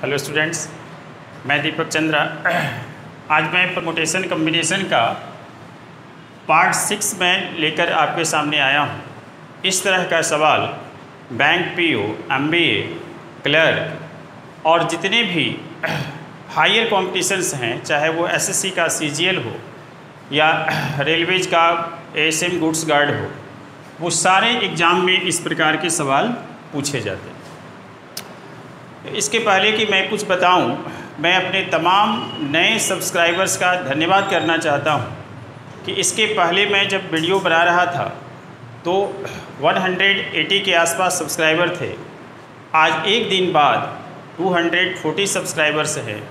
Hello students, मैं दीपक चंद्रा। आज मैं परमुटेशन कम्बिनेशन का पार्ट 6 में लेकर आपके सामने आया हूँ। इस तरह का सवाल बैंक पीओ, एमबीए, क्लर्क और जितने भी हायर कॉम्पिटिशन्स हैं, चाहे वो एसएससी का सीजीएल हो या रेलवेज का एएसएम गुड्स गार्ड हो, वो सारे एग्ज़ाम में इस प्रकार के सवाल पूछे जाते हैं। इसके पहले कि मैं कुछ बताऊं, मैं अपने तमाम नए सब्सक्राइबर्स का धन्यवाद करना चाहता हूं कि इसके पहले मैं जब वीडियो बना रहा था तो 180 के आसपास सब्सक्राइबर थे। आज एक दिन बाद 240 सब्सक्राइबर्स हैं।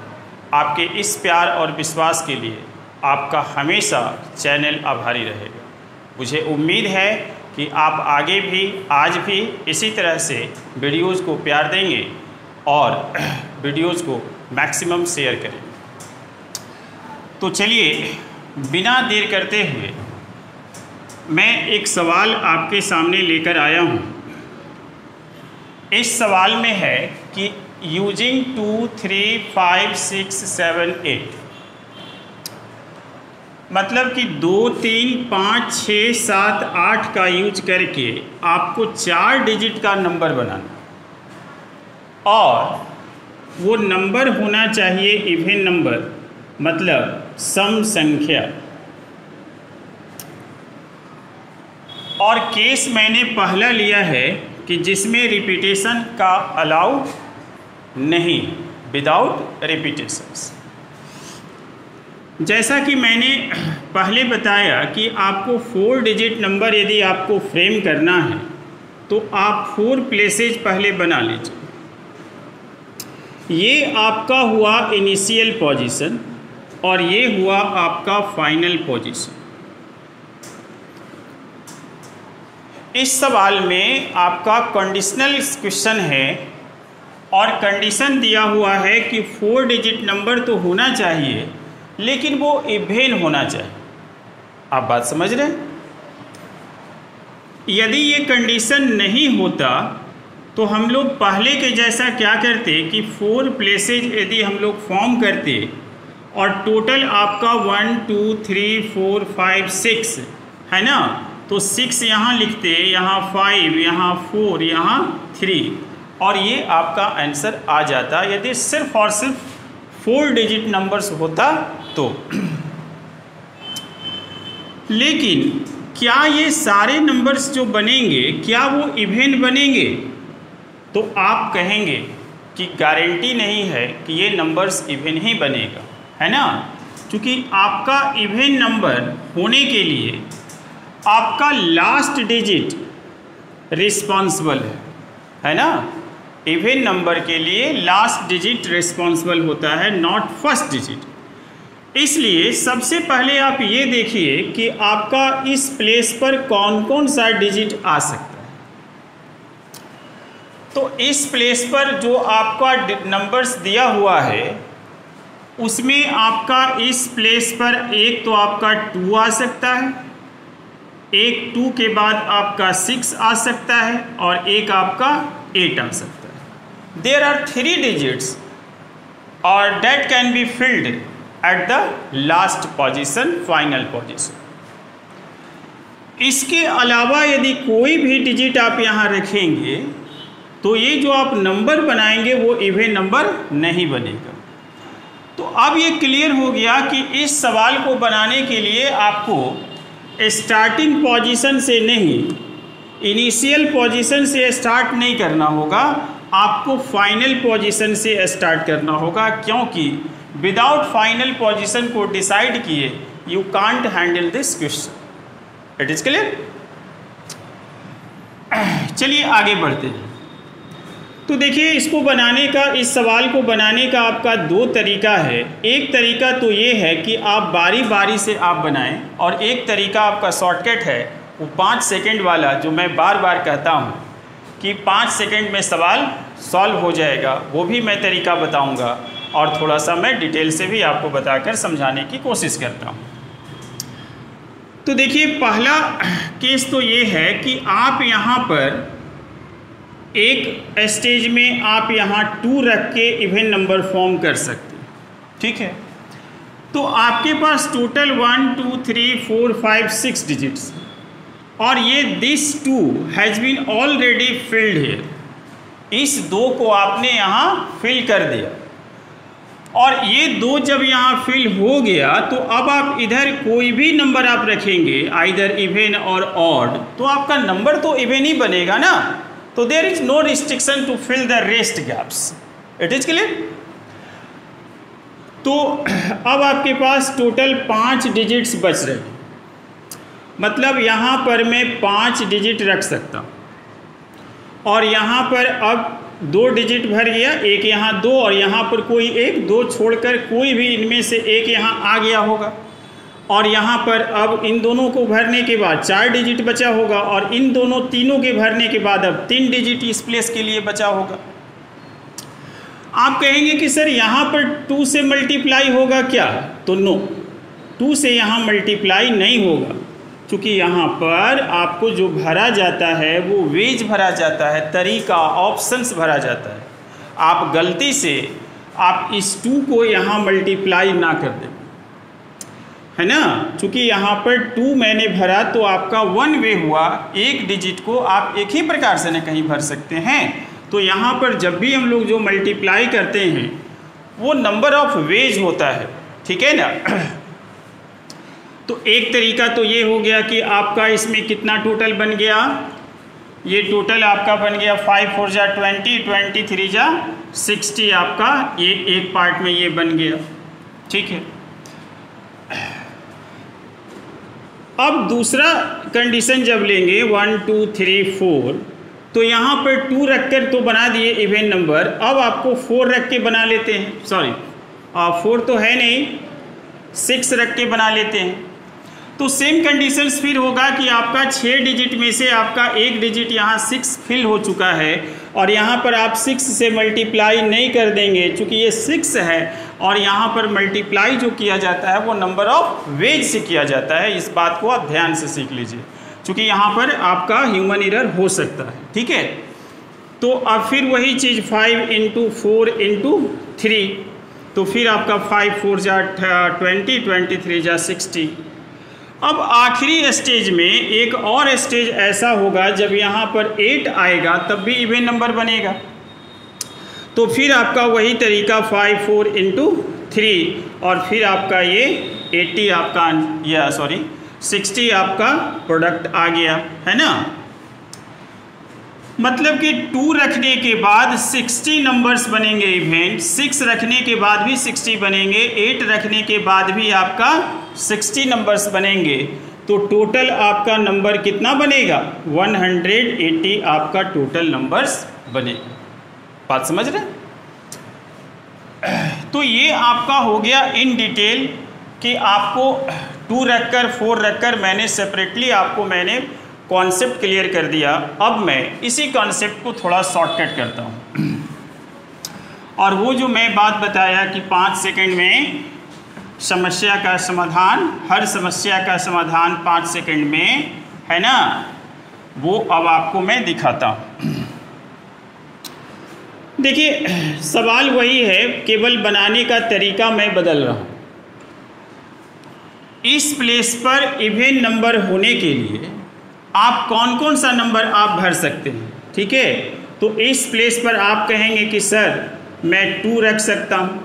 आपके इस प्यार और विश्वास के लिए आपका हमेशा चैनल आभारी रहेगा। मुझे उम्मीद है कि आप आगे भी आज भी इसी तरह से वीडियोज़ को प्यार देंगे और वीडियोज़ को मैक्सिमम शेयर करें। तो चलिए बिना देर करते हुए मैं एक सवाल आपके सामने लेकर आया हूँ। इस सवाल में है कि यूजिंग 2, 3, 5, 6, 7, 8 मतलब कि 2, 3, 5, 6, 7, 8 का यूज करके आपको 4 डिजिट का नंबर बनाना और वो नंबर होना चाहिए इवन नंबर, मतलब सम संख्या। और केस मैंने पहला लिया है कि जिसमें रिपीटेशन का अलाउ नहीं, विदाउट रिपीटेशंस। जैसा कि मैंने पहले बताया कि आपको 4 डिजिट नंबर यदि आपको फ्रेम करना है तो आप 4 प्लेसेज पहले बना लीजिए। ये आपका हुआ इनिशियल पोजीशन और ये हुआ आपका फाइनल पोजीशन। इस सवाल में आपका कंडीशनल क्वेश्चन है और कंडीशन दिया हुआ है कि 4 डिजिट नंबर तो होना चाहिए लेकिन वो इवेन होना चाहिए। आप बात समझ रहे हैं? यदि ये कंडीशन नहीं होता तो हम लोग पहले के जैसा क्या करते कि 4 प्लेसेज यदि हम लोग फॉर्म करते और टोटल आपका 1, 2, 3, 4, 5, 6 है ना, तो 6 यहाँ लिखते, यहाँ 5, यहाँ 4, यहाँ 3 और ये आपका आंसर आ जाता यदि सिर्फ और सिर्फ 4 डिजिट नंबर्स होता तो। लेकिन क्या ये सारे नंबर्स जो बनेंगे क्या वो इवेन बनेंगे? तो आप कहेंगे कि गारंटी नहीं है कि ये नंबर्स इवेन ही बनेगा, है ना, क्योंकि आपका इवेन नंबर होने के लिए आपका लास्ट डिजिट रिस्पॉन्सिबल है ना। इवेन नंबर के लिए लास्ट डिजिट रिस्पॉन्सिबल होता है, नॉट फर्स्ट डिजिट। इसलिए सबसे पहले आप ये देखिए कि आपका इस प्लेस पर कौन कौन सा डिजिट आ सकता है। तो इस प्लेस पर जो आपका नंबर्स दिया हुआ है उसमें आपका इस प्लेस पर एक तो आपका 2 आ सकता है, एक 2 के बाद आपका 6 आ सकता है और एक आपका 8 आ सकता है। देयर आर 3 डिजिट्स और that can be filled at the last position, final position. इसके अलावा यदि कोई भी डिजिट आप यहाँ रखेंगे तो ये जो आप नंबर बनाएंगे वो इवेन नंबर नहीं बनेगा। तो अब ये क्लियर हो गया कि इस सवाल को बनाने के लिए आपको स्टार्टिंग पोजीशन से नहीं, इनिशियल पोजीशन से स्टार्ट नहीं करना होगा, आपको फाइनल पोजीशन से स्टार्ट करना होगा, क्योंकि विदाउट फाइनल पोजीशन को डिसाइड किए you can't handle this question. It is clear? चलिए आगे बढ़ते हैं। तो देखिए इसको बनाने का, इस सवाल को बनाने का आपका 2 तरीका है। एक तरीका तो ये है कि आप बारी बारी से आप बनाएं और एक तरीका आपका शॉर्टकट है वो 5 सेकंड वाला, जो मैं बार बार कहता हूँ कि 5 सेकंड में सवाल सॉल्व हो जाएगा, वो भी मैं तरीका बताऊँगा और थोड़ा सा मैं डिटेल से भी आपको बताकर समझाने की कोशिश करता हूँ। तो देखिए पहला केस तो ये है कि आप यहाँ पर एक स्टेज में आप यहाँ 2 रख के इवन नंबर फॉर्म कर सकते हैं, ठीक है। तो आपके पास टोटल 1 2 3 4 5 6 डिजिट्स, और ये this 2 has been already filled here, इस 2 को आपने यहाँ फिल कर दिया, और ये 2 जब यहाँ फिल हो गया तो अब आप इधर कोई भी नंबर आप रखेंगे, आइदर इवन और ऑड, तो आपका नंबर तो इवन ही बनेगा ना। तो there is no restriction to fill the rest gaps. It is clear. तो अब आपके पास टोटल 5 डिजिट्स बच रहे, मतलब यहाँ पर मैं 5 डिजिट रख सकता हूँ, और यहाँ पर अब 2 डिजिट भर गया, एक यहाँ 2 और यहाँ पर कोई एक, 2 छोड़कर कोई भी इनमें से एक यहाँ आ गया होगा, और यहाँ पर अब इन दोनों को भरने के बाद 4 डिजिट बचा होगा, और इन दोनों तीनों के भरने के बाद अब 3 डिजिट इस प्लेस के लिए बचा होगा। आप कहेंगे कि सर यहाँ पर 2 से मल्टीप्लाई होगा क्या? तो नो, 2 से यहाँ मल्टीप्लाई नहीं होगा, क्योंकि यहाँ पर आपको जो भरा जाता है वो वेज भरा जाता है, तरीका ऑप्शंस भरा जाता है। आप गलती से आप इस 2 को यहाँ मल्टीप्लाई ना कर दें, है ना, क्योंकि यहाँ पर 2 मैंने भरा तो आपका 1 वे हुआ, एक डिजिट को आप एक ही प्रकार से न कहीं भर सकते हैं। तो यहाँ पर जब भी हम लोग जो मल्टीप्लाई करते हैं वो नंबर ऑफ वेज होता है, ठीक है ना। तो एक तरीका तो ये हो गया कि आपका इसमें कितना टोटल बन गया, ये टोटल आपका बन गया 5 4 जा 20, 20 3 जा 60, आपका ये एक पार्ट में ये बन गया, ठीक है। अब दूसरा कंडीशन जब लेंगे 1 2 3 4, तो यहाँ पर 2 रखकर तो बना दिए इवन नंबर, अब आपको 4 रख के बना लेते हैं, सॉरी 4 तो है नहीं, 6 रख के बना लेते हैं। तो सेम कंडीशंस फिर होगा कि आपका 6 डिजिट में से आपका एक डिजिट यहाँ 6 फिल हो चुका है, और यहाँ पर आप 6 से मल्टीप्लाई नहीं कर देंगे क्योंकि ये 6 है, और यहाँ पर मल्टीप्लाई जो किया जाता है वो नंबर ऑफ वेज से किया जाता है। इस बात को आप ध्यान से सीख लीजिए, क्योंकि यहाँ पर आपका ह्यूमन एरर हो सकता है, ठीक है। तो अब फिर वही चीज़ 5 × 4 × 3, तो फिर आपका 5 4 जा 20, 23 जा 60। अब आखिरी स्टेज में एक और स्टेज ऐसा होगा जब यहाँ पर 8 आएगा तब भी इवन नंबर बनेगा, तो फिर आपका वही तरीका 5 4 × 3, और फिर आपका ये 80 आपका या सॉरी 60 आपका प्रोडक्ट आ गया, है ना। मतलब कि 2 रखने के बाद 60 नंबर्स बनेंगे इवेंट, 6 रखने के बाद भी 60 बनेंगे, 8 रखने के बाद भी आपका 60 नंबर्स बनेंगे, तो टोटल आपका नंबर कितना बनेगा? 180 आपका टोटल नंबर्स बनेगा। बात समझ रहे? तो ये आपका हो गया इन डिटेल कि आपको 2 रखकर 4 रखकर मैंने सेपरेटली आपको मैंने कॉन्सेप्ट क्लियर कर दिया। अब मैं इसी कॉन्सेप्ट को थोड़ा शॉर्टकट करता हूँ, और वो जो मैं बात बताया कि 5 सेकंड में समस्या का समाधान, हर समस्या का समाधान 5 सेकंड में, है ना, वो अब आपको मैं दिखाता हूँ। देखिए सवाल वही है, केवल बनाने का तरीका मैं बदल रहा हूँ। इस प्लेस पर इवन नंबर होने के लिए आप कौन कौन सा नंबर आप भर सकते हैं, ठीक है। तो इस प्लेस पर आप कहेंगे कि सर मैं 2 रख सकता हूँ,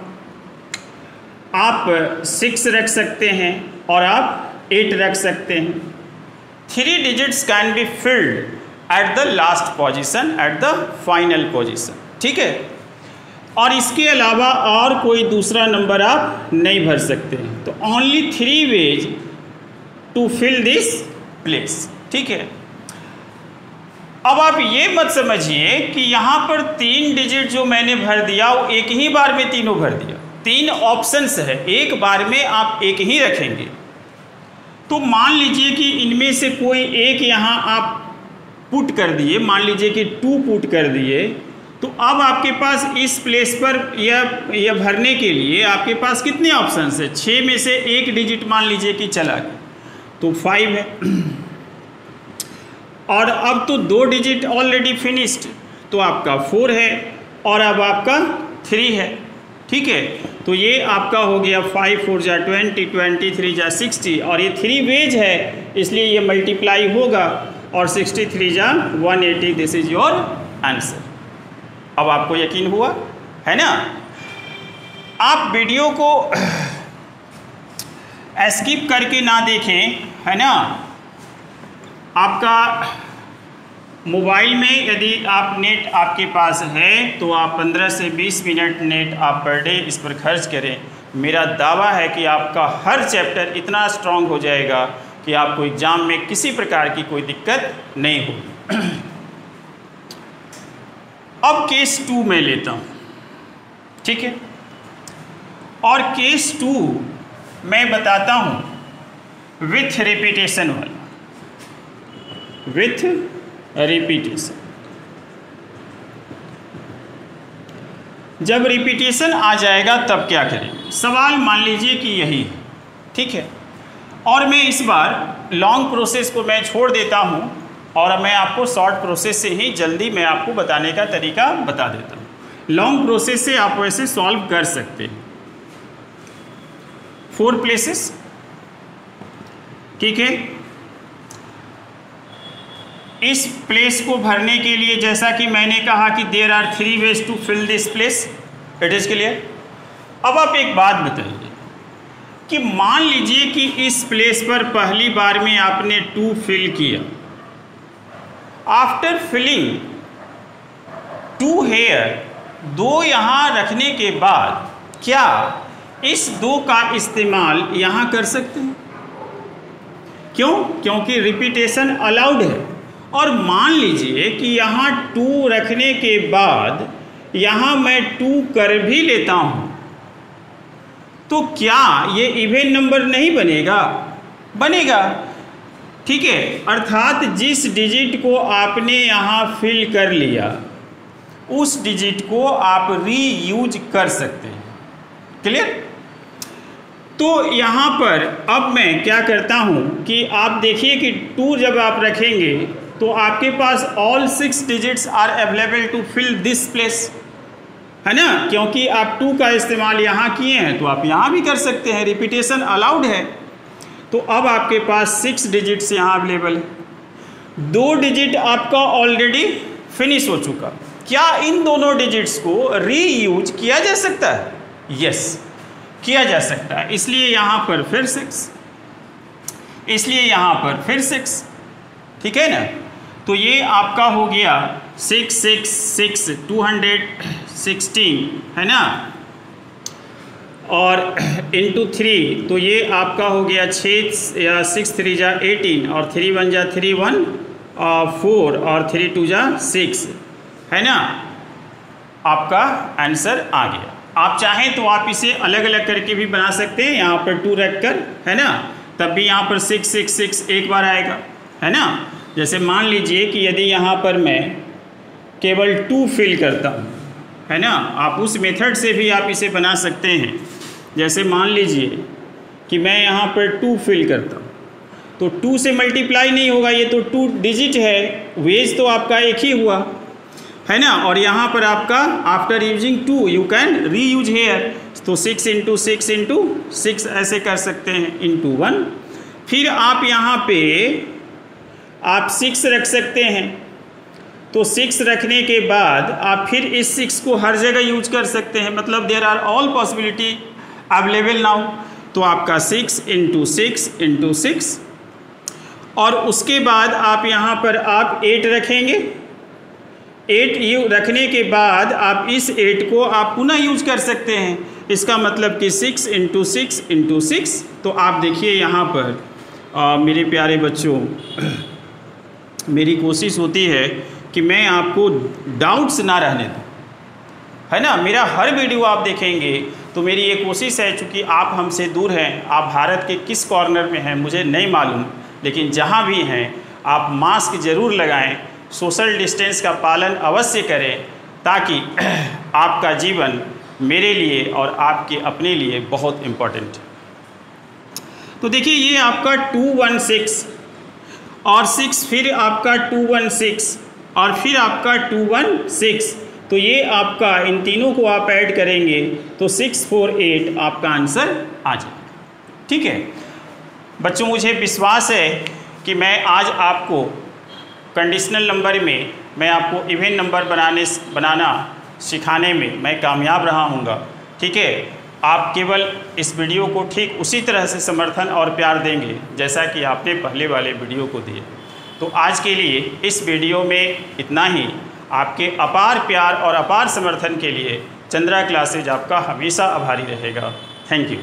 आप 6 रख सकते हैं, और आप 8 रख सकते हैं। 3 digits can be filled at the last position, at the final position, ठीक है। और इसके अलावा और कोई दूसरा नंबर आप नहीं भर सकते हैं। तो only 3 ways to fill this place, ठीक है। अब आप ये मत समझिए कि यहाँ पर 3 डिजिट जो मैंने भर दिया वो एक ही बार में तीनों भर दिया। 3 ऑप्शंस है, एक बार में आप एक ही रखेंगे। तो मान लीजिए कि इनमें से कोई एक यहाँ आप पुट कर दिए, मान लीजिए कि 2 पुट कर दिए, तो अब आपके पास इस प्लेस पर यह भरने के लिए आपके पास कितने ऑप्शंस है? 6 में से एक डिजिट मान लीजिए कि चला गया, तो 5 है। और अब तो 2 डिजिट ऑलरेडी फिनिश्ड, तो आपका 4 है और अब आपका 3 है। ठीक है, तो ये आपका हो गया 5 4 जा 20, 23 जा 60 और ये 3 वेज है इसलिए ये मल्टीप्लाई होगा और 63 जा 180। This is your answer. अब आपको यकीन हुआ है ना? आप वीडियो को स्किप करके ना देखें, है ना? आपका मोबाइल में यदि आप नेट आपके पास है तो आप 15 से 20 मिनट नेट आप पर डे इस पर खर्च करें। मेरा दावा है कि आपका हर चैप्टर इतना स्ट्रांग हो जाएगा कि आपको एग्ज़ाम में किसी प्रकार की कोई दिक्कत नहीं होगी। अब केस 2 मैं लेता हूँ, ठीक है? और केस 2 मैं बताता हूँ विथ रिपीटेशन वाला, विथ रिपीटेशन। जब रिपीटेशन आ जाएगा तब क्या करेंगे? सवाल मान लीजिए कि यही है, ठीक है? और मैं इस बार लॉन्ग प्रोसेस को मैं छोड़ देता हूँ और मैं आपको शॉर्ट प्रोसेस से ही जल्दी मैं आपको बताने का तरीका बता देता हूँ। लॉन्ग प्रोसेस से आप वैसे सॉल्व कर सकते हैं। 4 प्लेसेस, ठीक है? इस प्लेस को भरने के लिए जैसा कि मैंने कहा कि there are 3 ways to fill this place. It is clear? अब आप एक बात बताइए कि मान लीजिए कि इस प्लेस पर पहली बार में आपने 2 फिल किया। आफ्टर फिलिंग 2 हेयर, 2 यहाँ रखने के बाद क्या इस 2 का इस्तेमाल यहाँ कर सकते हैं? क्यों? क्योंकि रिपीटेशन अलाउड है। और मान लीजिए कि यहाँ 2 रखने के बाद यहाँ मैं 2 कर भी लेता हूँ तो क्या ये इवन नंबर नहीं बनेगा? बनेगा, ठीक है? अर्थात जिस डिजिट को आपने यहाँ फिल कर लिया उस डिजिट को आप रीयूज कर सकते हैं। क्लियर? तो यहाँ पर अब मैं क्या करता हूँ कि आप देखिए कि 2 जब आप रखेंगे तो आपके पास all 6 digits are available to fill this place, है ना? क्योंकि आप 2 का इस्तेमाल यहाँ किए हैं तो आप यहाँ भी कर सकते हैं, रिपीटेशन अलाउड है। तो अब आपके पास 6 डिजिट्स यहाँ अवेलेबल है। 2 डिजिट आपका ऑलरेडी फिनिश हो चुका। क्या इन दोनों डिजिट्स को रीयूज किया जा सकता है? यस, किया जा सकता है। इसलिए यहाँ पर फिर 6, इसलिए यहाँ पर फिर 6, ठीक है ना? तो ये आपका हो गया 6 6 6 216, है ना? और इंटू 3 तो ये आपका हो गया 6 या 6 3 जा 18 और 3 1 जा 3 1 4 और 3 2 जा 6, है ना? आपका आंसर आ गया। आप चाहें तो आप इसे अलग अलग करके भी बना सकते हैं, यहाँ पर 2 रख कर, है ना? तब भी यहाँ पर 6 6 6 एक बार आएगा, है ना? जैसे मान लीजिए कि यदि यहाँ पर मैं केवल 2 फिल करता हूँ, है ना? आप उस मेथड से भी आप इसे बना सकते हैं। जैसे मान लीजिए कि मैं यहाँ पर 2 फिल करता हूँ तो 2 से मल्टीप्लाई नहीं होगा, ये तो 2 डिजिट है, वेज तो आपका एक ही हुआ, है ना? और यहाँ पर आपका आफ्टर यूजिंग 2 यू कैन री यूज हेयर, तो 6 इंटू 6 इंटू 6 ऐसे कर सकते हैं, इंटू 1। फिर आप यहाँ पे आप 6 रख सकते हैं, तो 6 रखने के बाद आप फिर इस 6 को हर जगह यूज कर सकते हैं, मतलब there are all possibility available now. तो आपका 6 इंटू 6 इंटू 6 और उसके बाद आप यहाँ पर आप 8 रखेंगे। 8 रखने के बाद आप इस 8 को आप पुनः यूज कर सकते हैं। इसका मतलब कि 6 इंटू 6 इंटू 6। तो आप देखिए यहाँ पर मेरे प्यारे बच्चों, मेरी कोशिश होती है कि मैं आपको डाउट्स ना रहने दूँ, है ना? मेरा हर वीडियो आप देखेंगे तो मेरी ये कोशिश है, चूँकि आप हमसे दूर हैं, आप भारत के किस कॉर्नर में हैं मुझे नहीं मालूम, लेकिन जहाँ भी हैं आप मास्क ज़रूर लगाएं, सोशल डिस्टेंस का पालन अवश्य करें, ताकि आपका जीवन मेरे लिए और आपके अपने लिए बहुत इम्पोर्टेंट है। तो देखिए ये आपका 216 और 6 फिर आपका 216, और फिर आपका 216, तो ये आपका इन तीनों को आप ऐड करेंगे तो 648 आपका आंसर आ जाएगा। ठीक है बच्चों, मुझे विश्वास है कि मैं आज आपको कंडीशनल नंबर में मैं आपको इवन नंबर बनाना सिखाने में मैं कामयाब रहा हूँगा। ठीक है, आप केवल इस वीडियो को ठीक उसी तरह से समर्थन और प्यार देंगे जैसा कि आपने पहले वाले वीडियो को दिए। तो आज के लिए इस वीडियो में इतना ही। आपके अपार प्यार और अपार समर्थन के लिए चंद्रा क्लासेज आपका हमेशा आभारी रहेगा। Thank you.